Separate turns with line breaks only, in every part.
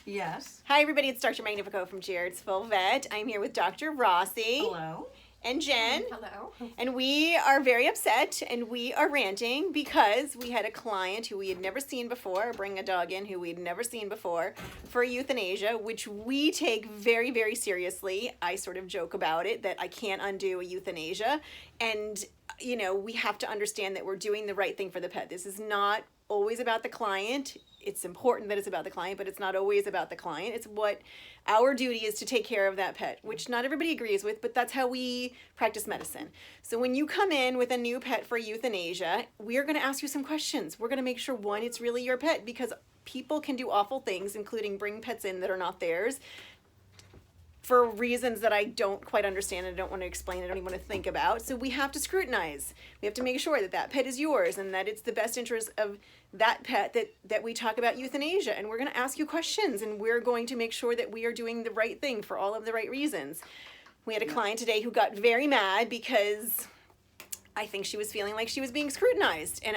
Yes.
Hi, everybody. It's Dr. Magnifico from Jared's Full Vet. I'm here with Dr. Rossi.
Hello.
And Jen.
Hello.
And we are very upset and we are ranting because we had a client who we had never seen before bring a dog in who we had never seen before for euthanasia, which we take very, very seriously. I sort of joke about it that I can't undo a euthanasia. And, you know, we have to understand that we're doing the right thing for the pet. This is not always about the client. It's important that it's about the client, but it's not always about the client. It's what our duty is to take care of that pet, which not everybody agrees with, but that's how we practice medicine. So when you come in with a new pet for euthanasia, we are going to ask you some questions. We're going to make sure, one, it's really your pet, because people can do awful things, including bring pets in that are not theirs, for reasons that I don't quite understand and I don't want to explain, I don't even want to think about. So we have to scrutinize. We have to make sure that that pet is yours and that it's the best interest of that pet that we talk about euthanasia. And we're going to ask you questions and we're going to make sure that we are doing the right thing for all of the right reasons. We had a client today who got very mad because I think she was feeling like she was being scrutinized. And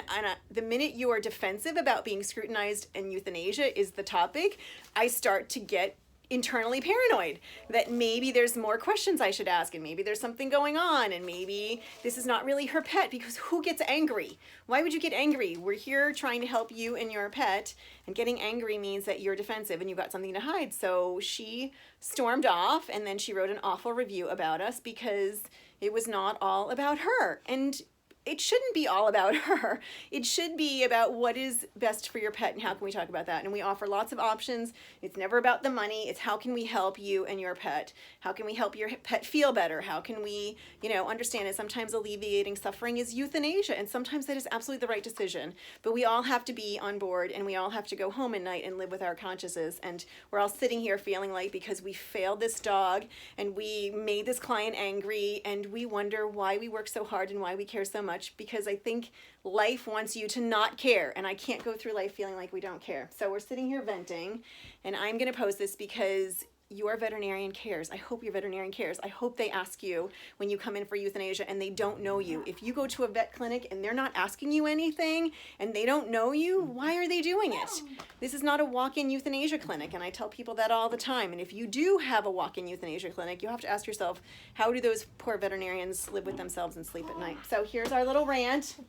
the minute you are defensive about being scrutinized and euthanasia is the topic, I start to get internally paranoid that maybe there's more questions I should ask and maybe there's something going on and maybe this is not really her pet, because who gets angry? Why would you get angry? We're here trying to help you and your pet, and getting angry means that you're defensive and you've got something to hide. So she stormed off and then she wrote an awful review about us because it was not all about her. And it shouldn't be all about her. It should be about what is best for your pet and how can we talk about that. And we offer lots of options. It's never about the money. It's how can we help you and your pet? How can we help your pet feel better? How can we, understand it? Sometimes alleviating suffering is euthanasia, and sometimes that is absolutely the right decision. But we all have to be on board, and we all have to go home at night and live with our consciences. And we're all sitting here feeling like because we failed this dog and we made this client angry, and we wonder why we work so hard and why we care so much, because I think life wants you to not care, and I can't go through life feeling like we don't care. So we're sitting here venting, and I'm going to post this because your veterinarian cares. I hope your veterinarian cares. I hope they ask you when you come in for euthanasia and they don't know you. If you go to a vet clinic and they're not asking you anything and they don't know you, why are they doing it? This is not a walk-in euthanasia clinic, and I tell people that all the time. And if you do have a walk-in euthanasia clinic, you have to ask yourself, how do those poor veterinarians live with themselves and sleep at night? So here's our little rant. Do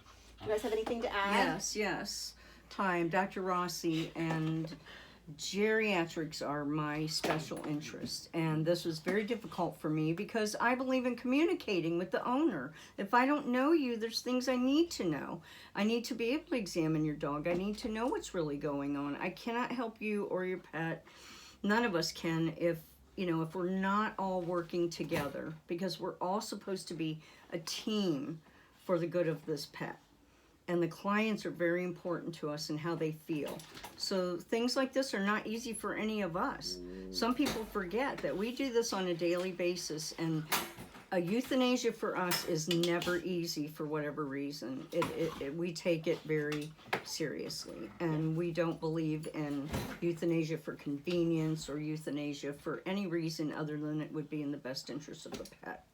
you guys have anything to add?
Yes. Hi, I'm Dr. Rossi, and geriatrics are my special interest, and this was very difficult for me because I believe in communicating with the owner. If I don't know you, there's things I need to know. I need to be able to examine your dog. I need to know what's really going on. I cannot help you or your pet. None of us can if we're not all working together, because we're all supposed to be a team for the good of this pet. And the clients are very important to us and how they feel. So things like this are not easy for any of us. Some people forget that we do this on a daily basis, and a euthanasia for us is never easy for whatever reason. We take it very seriously, and we don't believe in euthanasia for convenience or euthanasia for any reason other than it would be in the best interest of the pet.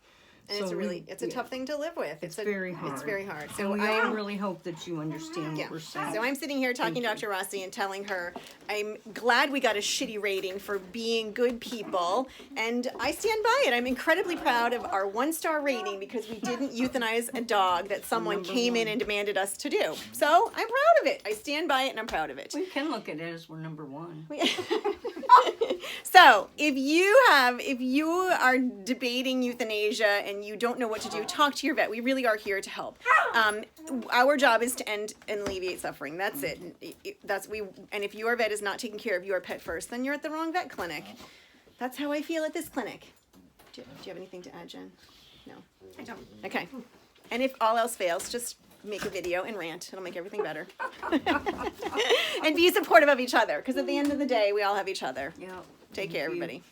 And it's a tough thing to live with.
It's very hard.
It's very hard.
So I really hope that you understand what we're saying.
So I'm sitting here talking to Dr. Rossi and telling her I'm glad we got a shitty rating for being good people, and I stand by it. I'm incredibly proud of our 1-star rating because we didn't euthanize a dog that someone came in and demanded us to do. So I'm proud of it. I stand by it and I'm proud of it.
We can look at it as we're number 1.
So if you are debating euthanasia and you don't know what to do, talk to your vet. We really are here to help. Our job is to end and alleviate suffering. That's it. And if your vet is not taking care of your pet first, then you're at the wrong vet clinic. That's how I feel at this clinic. Do you have anything to add, Jen? No.
I don't.
Okay. And if all else fails, just make a video and rant. It'll make everything better. And be supportive of each other, because at the end of the day, we all have each other.
Yeah.
Take care, everybody.